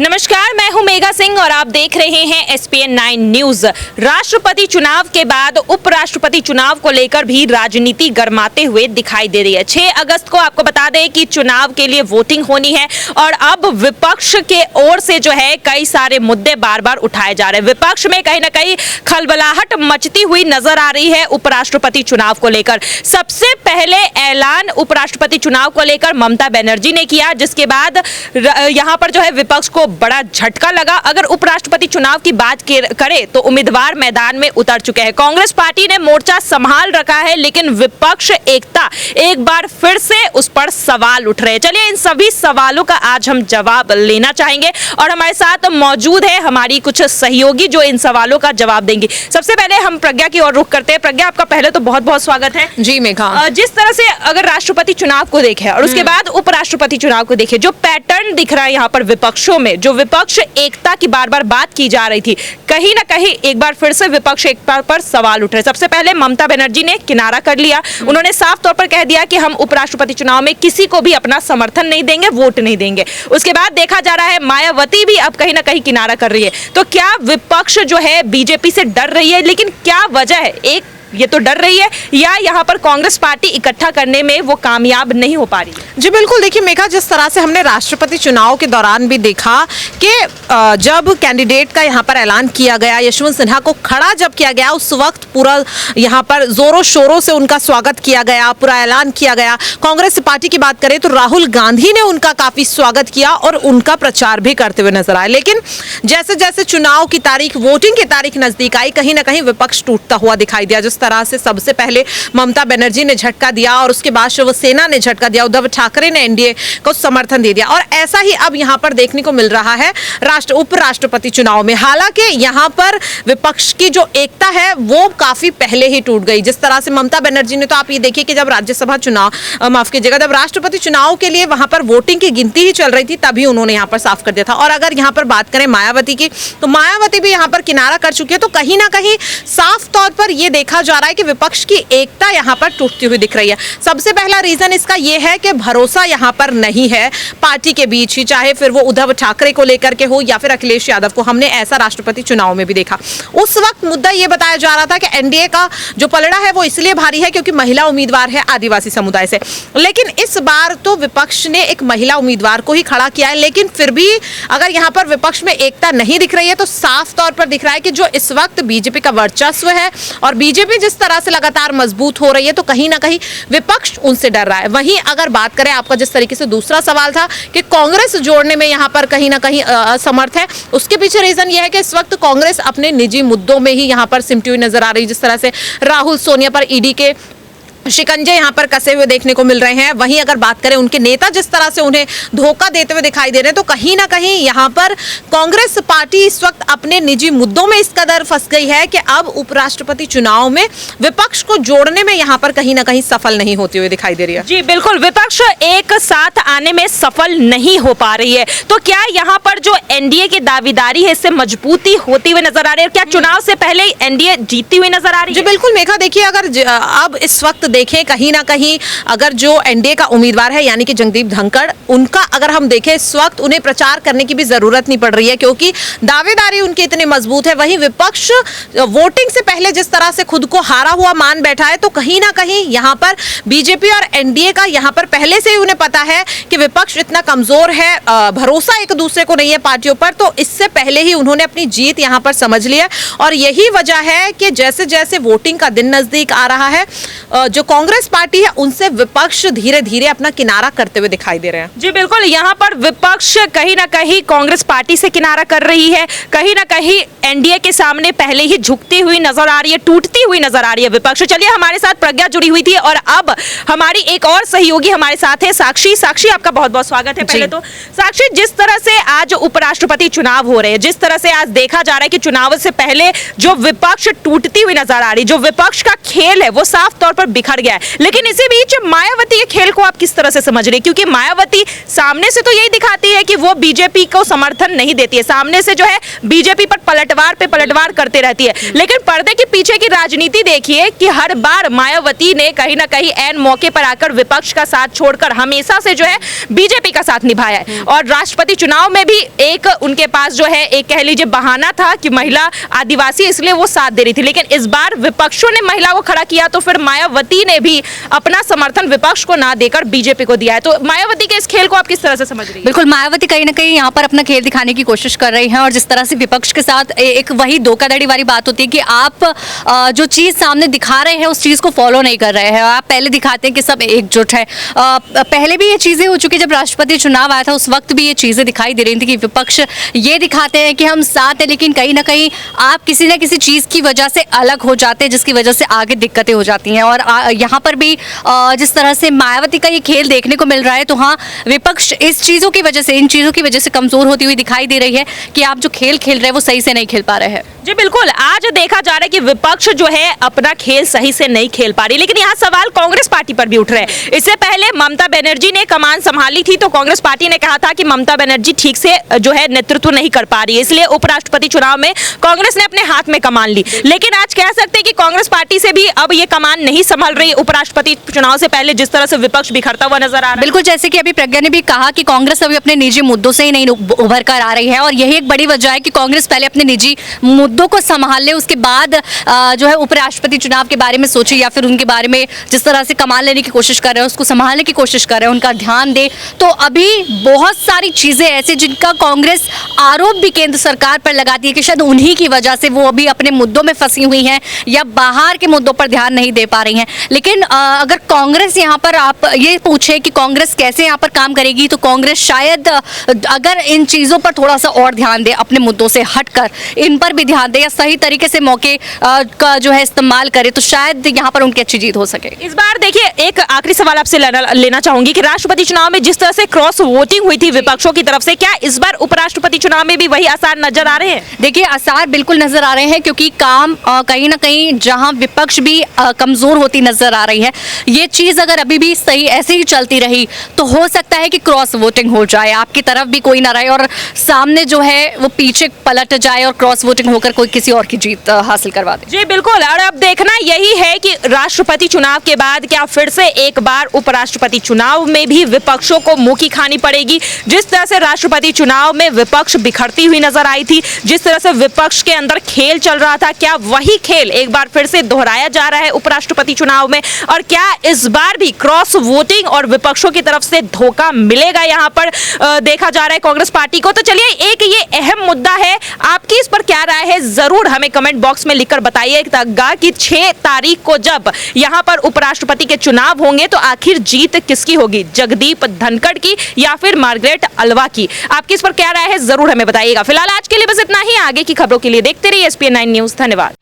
नमस्कार, मैं हूं मेघा सिंह और आप देख रहे हैं एसपीएन 9 न्यूज। राष्ट्रपति चुनाव के बाद उपराष्ट्रपति चुनाव को लेकर भी राजनीति गरमाते हुए दिखाई दे रही है। 6 अगस्त को आपको बता दें कि चुनाव के लिए वोटिंग होनी है और अब विपक्ष के ओर से जो है कई सारे मुद्दे बार बार उठाए जा रहे हैं। विपक्ष में कहीं ना कहीं खलबलाहट मचती हुई नजर आ रही है उपराष्ट्रपति चुनाव को लेकर। सबसे पहले ऐलान उपराष्ट्रपति चुनाव को लेकर ममता बनर्जी ने किया, जिसके बाद यहां पर जो है विपक्ष को बड़ा झटका लगा। अगर उपराष्ट्रपति चुनाव की बात करें तो उम्मीदवार मैदान में उतर चुके हैं। कांग्रेस पार्टी ने मोर्चा संभाल रखा है, लेकिन विपक्ष एकता एक बार फिर से उस पर सवाल उठ रहे हैं। चलिए इन सभी सवालों का आज हम जवाब लेना चाहेंगे और हमारे साथ मौजूद है हमारी कुछ सहयोगी जो इन सवालों का जवाब देंगी। सबसे पहले हम प्रज्ञा की ओर रुख करते हैं। प्रज्ञा, आपका पहले तो बहुत बहुत स्वागत है। जी मेघा, जिस तरह से अगर राष्ट्रपति चुनाव को देखें और उसके बाद उपराष्ट्रपति चुनाव को देखें, जो पैटर्न दिख रहा है यहाँ पर विपक्षों में, जो विपक्ष एकता की बार बार बात की जा रही थी, कहीं ना कहीं एक बार फिर से विपक्ष एकता पर सवाल उठ रहे हैं। सबसे पहले ममता बनर्जी ने किनारा कर लिया। उन्होंने साफ तौर पर कह दिया कि हम उपराष्ट्रपति चुनाव में किसी को भी अपना समर्थन नहीं देंगे, वोट नहीं देंगे। उसके बाद देखा जा रहा है मायावती भी अब कहीं ना कहीं किनारा कर रही है। तो क्या विपक्ष जो है बीजेपी से डर रही है? लेकिन क्या वजह है? एक ये तो डर रही है या यहाँ पर कांग्रेस पार्टी इकट्ठा करने में वो कामयाब नहीं हो पा रही? जी बिल्कुल, देखिए मेघा, जिस तरह से हमने राष्ट्रपति चुनाव के दौरान भी देखा कि जब कैंडिडेट का यहाँ पर ऐलान किया गया, यशवंत सिन्हा को खड़ा जब किया गया, उस वक्त पूरा यहाँ पर जोरों शोरों से उनका स्वागत किया गया, पूरा ऐलान किया गया। कांग्रेस पार्टी की बात करें तो राहुल गांधी ने उनका काफी स्वागत किया और उनका प्रचार भी करते हुए नजर आए। लेकिन जैसे जैसे चुनाव की तारीख, वोटिंग की तारीख नजदीक आई, कहीं ना कहीं विपक्ष टूटता हुआ दिखाई दिया। जिस तरह से सबसे पहले ममता बनर्जी ने झटका दिया और उसके बाद शिवसेना ने झटका दिया, उद्धव ठाकरे ने एनडीए को समर्थन दे दिया। और ऐसा ही अब यहां पर देखने को मिल रहा है उपराष्ट्रपति चुनाव में। हालांकि यहां पर विपक्ष की जो एकता है वो काफी पहले ही टूट गई। जिस तरह से ममता बनर्जी ने, तो आप ये देखिए कि जब राज्यसभा चुनाव, माफ कीजिएगा, जब राष्ट्रपति चुनाव के लिए वहां पर वोटिंग की गिनती ही चल रही थी, तभी उन्होंने यहां पर साफ कर दिया था। और अगर यहां पर बात करें मायावती की, तो मायावती भी यहां पर किनारा कर चुकी है। तो कहीं ना कहीं साफ तौर पर यह देखा जा रहा है कि विपक्ष की एकता यहां पर टूटती हुई दिख रही है। सबसे पहला रीजन इसका यह है कि भरोसा यहां पर नहीं है पार्टी के बीच ही, चाहे फिर वो उद्धव ठाकरे को लेकर के हो या फिर अखिलेश यादव को। हमने ऐसा राष्ट्रपति चुनाव में भी देखा। उस वक्त मुद्दा यह बताया जा रहा था कि एनडीए का जो पलड़ा है वो इसलिए भारी है क्योंकि महिला उम्मीदवार है आदिवासी समुदाय से। लेकिन इस बार तो विपक्ष ने एक महिला उम्मीदवार को ही खड़ा किया है। लेकिन फिर भी अगर यहां पर विपक्ष में एकता नहीं दिख रही है, तो साफ तौर पर दिख रहा है कि जो इस वक्त बीजेपी का वर्चस्व है और बीजेपी जिस तरह से लगातार मजबूत हो रही है, तो कहीं ना कहीं विपक्ष उनसे डर रहा है। वहीं अगर बात करें, आपका जिस तरीके से दूसरा सवाल था कि कांग्रेस जोड़ने में यहां पर कहीं ना कहीं असमर्थ है, उसके पीछे रीजन यह है कि इस वक्त कांग्रेस अपने निजी मुद्दों में ही यहां पर सिमटी हुई नजर आ रही है। जिस तरह से राहुल सोनिया पर ईडी के शिकंजे यहां पर कसे हुए देखने को मिल रहे हैं। वहीं अगर बात करें उनके नेता जिस तरह से उन्हें धोखा देते हुए दिखाई दे रहे हैं, तो कहीं ना कहीं यहां पर कांग्रेस पार्टी इस वक्त अपने निजी मुद्दों में इस कदर फंस गई है कि अब उपराष्ट्रपति चुनाव में विपक्ष को जोड़ने में यहां पर कहीं ना कहीं सफल नहीं होती हुई दिखाई दे रही है। जी बिल्कुल, विपक्ष एक साथ आने में सफल नहीं हो पा रही है। तो क्या यहां पर जो एनडीए की दावेदारी है इससे मजबूती होती हुई नजर आ रही है? क्या चुनाव से पहले एनडीए जीतती हुई नजर आ रही है? जी बिल्कुल मेघा, देखिए अगर अब इस वक्त देखें, कहीं ना कहीं अगर जो एनडीए का उम्मीदवार है यानी कि जगदीप धनखड़, उनका अगर हम देखें, इस वक्त उन्हें प्रचार करने की भी जरूरत नहीं पड़ रही है क्योंकि दावेदारी उनकी इतनी मजबूत है। वहीं विपक्ष वोटिंग से पहले जिस तरह से खुद को हारा हुआ मान बैठा है, तो कहीं ना कहीं यहां पर बीजेपी और एनडीए का यहां पर पहले से ही उन्हें पता है कि विपक्ष इतना कमजोर है, भरोसा एक दूसरे को नहीं है पार्टियों पर, तो इससे पहले ही उन्होंने अपनी जीत यहां पर समझ ली है। और यही वजह है कि जैसे जैसे वोटिंग का दिन नजदीक आ रहा है, जो कांग्रेस पार्टी है उनसे विपक्ष धीरे धीरे अपना किनारा करते हुए दिखाई दे रहे हैं। जी बिल्कुल, यहाँ पर विपक्ष कहीं ना कहीं कांग्रेस पार्टी से किनारा कर रही है, कहीं ना कहीं एनडीए के सामने पहले ही झुकती हुई नजर आ रही है, टूटती हुई नजर आ रही है विपक्ष। चलिए, हमारे साथ प्रज्ञा जुड़ी हुई थी और अब हमारी एक और सहयोगी हमारे साथ है, साक्षी। साक्षी, आपका बहुत बहुत स्वागत है। पहले तो साक्षी, जिस तरह से आज उपराष्ट्रपति चुनाव हो रहे हैं, जिस तरह से आज देखा जा रहा है कि चुनाव से पहले जो विपक्ष टूटती हुई नजर आ रही, जो विपक्ष का खेल है वो साफ तौर पर बिखर गया है। लेकिन इसी बीच मायावती के खेल को आप किस तरह से समझ रहे हैं? क्योंकि मायावती सामने से तो यही दिखाती है कि वो बीजेपी को समर्थन नहीं देती है, सामने से जो है बीजेपी पर पलट पलटवार पे पलटवार करते रहती है, लेकिन पर्दे के पीछे की राजनीति देखिए कि हर बार मायावती ने कहीं ना कहीं ऐन मौके पर आकर विपक्ष का साथ छोड़कर हमेशा से जो है बीजेपी का साथ निभाया है। और राष्ट्रपति चुनाव में भी एक उनके पास जो है एक कह लीजिए बहाना था कि महिला आदिवासी, इसलिए वो साथ दे रही थी, लेकिन इस बार विपक्षों ने महिला को खड़ा किया तो फिर मायावती ने भी अपना समर्थन विपक्ष को ना देकर बीजेपी को दिया है। तो मायावती के इस खेल को आप किस तरह से समझ रही हैं? बिल्कुल, मायावती कहीं ना कहीं यहाँ पर अपना खेल दिखाने की कोशिश कर रही हैं, और जिस तरह से विपक्ष के साथ एक वही धोखाधड़ी वाली बात होती है कि आप जो चीज़ सामने दिखा रहे हैं उस चीज़ को फॉलो नहीं कर रहे हैं। आप पहले दिखाते हैं कि सब एकजुट है। पहले भी ये चीज़ें हो चुकी, जब राष्ट्रपति चुनाव आया था उस वक्त भी ये चीज़ें दिखाई दे रही थी कि विपक्ष ये दिखाते हैं कि हम साथ हैं, लेकिन कहीं ना कहीं आप किसी न किसी चीज़ की वजह से अलग हो जाते हैं, जिसकी वजह से आगे दिक्कतें हो जाती हैं। और यहाँ पर भी जिस तरह से मायावती का ये खेल देखने को मिल रहा है, तो हाँ, विपक्ष इस चीज़ों की वजह से, इन चीज़ों की वजह से कमज़ोर होती हुई दिखाई दे रही है कि आप जो खेल खेल रहे हैं वो सही से नहीं खेल पा रहे हैं। जी बिल्कुल, आज देखा जा रहा है कि विपक्ष जो है अपना खेल सही से नहीं खेल पा रही, लेकिन यहाँ सवाल कांग्रेस पार्टी पर भी उठ रहे हैं। इससे पहले ममता बनर्जी ने कमान संभाली थी तो कांग्रेस पार्टी ने कहा था कि ममता बनर्जी ठीक से जो है नेतृत्व नहीं कर पा रही है, इसलिए उपराष्ट्रपति चुनाव में कांग्रेस ने अपने हाथ में कमान ली। लेकिन आज कह सकते हैं कि कांग्रेस पार्टी से भी अब ये कमान नहीं संभल रही उपराष्ट्रपति चुनाव से पहले, जिस तरह से विपक्ष बिखरता हुआ नजर आ रहा है। बिल्कुल, जैसे कि अभी प्रज्ञा ने भी कहा कि कांग्रेस अभी अपने निजी मुद्दों से ही नहीं उभर कर आ रही है, और यही एक बड़ी वजह है कि कांग्रेस पहले अपने निजी मुद्दों को संभाल ले, उसके बाद जो है उपराष्ट्रपति चुनाव के बारे में सोचे, या फिर उनके बारे में जिस तरह से कमान लेने की कोशिश कर रहे हैं उसको संभालने की कोशिश कर रहे हैं, उनका ध्यान दे। तो अभी बहुत सारी चीजें ऐसे जिनका कांग्रेस आरोप भी केंद्र सरकार पर लगाती है कि शायद उन्हीं की वजह से वो अभी अपने मुद्दों में फंसी हुई हैं या बाहर के मुद्दों पर ध्यान नहीं दे पा रही हैं। लेकिन अगर कांग्रेस यहाँ पर आप ये पूछे कि कांग्रेस कैसे यहाँ पर काम करेगी, तो कांग्रेस शायद अगर इन चीज़ों पर थोड़ा सा और ध्यान दे, अपने मुद्दों से हटकर इन पर भी ध्यान दे, या सही तरीके से मौके का जो है इस्तेमाल करे, तो शायद यहाँ पर उनकी अच्छी जीत हो सके। इस बार देखिए, एक आखिरी सवाल आपसे लेना चाहूंगी कि राष्ट्रपति चुनाव में जिस तरह से क्रॉस वोटिंग हुई थी विपक्षों की तरफ से, क्या इस बार उपराष्ट्रपति चुनाव में भी वही आसार नजर आ रहे हैं? देखिए, आसार बिल्कुल नजर आ रहे हैं, क्योंकि काम कहीं ना कहीं जहां विपक्ष भी कमजोर होती नजर आ रही है, ये चीज अगर अभी भी सही ऐसे ही चलती रही तो हो सकता है कि क्रॉस वोटिंग हो जाए, आपकी तरफ भी कोई ना रहे और सामने जो है वो पीछे पलट जाए और क्रॉस वोटिंग होकर कोई किसी और की जीत हासिल करवा दे। जी बिल्कुल, और अब देखना यही है कि राष्ट्रपति चुनाव के बाद क्या फिर से एक बार उपराष्ट्रपति चुनाव में भी विपक्षों को मुंह की खानी पड़ेगी। जिस तरह से राष्ट्रपति चुनाव में विपक्ष बिखरती हुई नजर आई थी, जिस तरह से विपक्ष के अंदर खेल चल रहा था, क्या वही खेल एक बार फिर से दोहराया जा रहा है उपराष्ट्रपति चुनाव में? और क्या इस बार भी क्रॉस वोटिंग और विपक्षों की तरफ से धोखा मिलेगा यहाँ पर देखा जा रहा है कांग्रेस पार्टी को? तो चलिए, एक ये अहम मुद्दा है, आपकी इस पर क्या राय है जरूर हमें कमेंट बॉक्स में लिखकर बताइएगा कि 6 तारीख को जब यहाँ पर उपराष्ट्रपति के चुनाव होंगे तो आखिर जीत किसकी होगी, जगदीप धनखड़ की या फिर मार्गरेट अल्वा की? आपकी इस पर क्या राय है जरूर हमें बताइएगा। फिलहाल आज के लिए बस इतना ही, आगे की खबरों के लिए देखते रहिए SPN9 न्यूज़। धन्यवाद।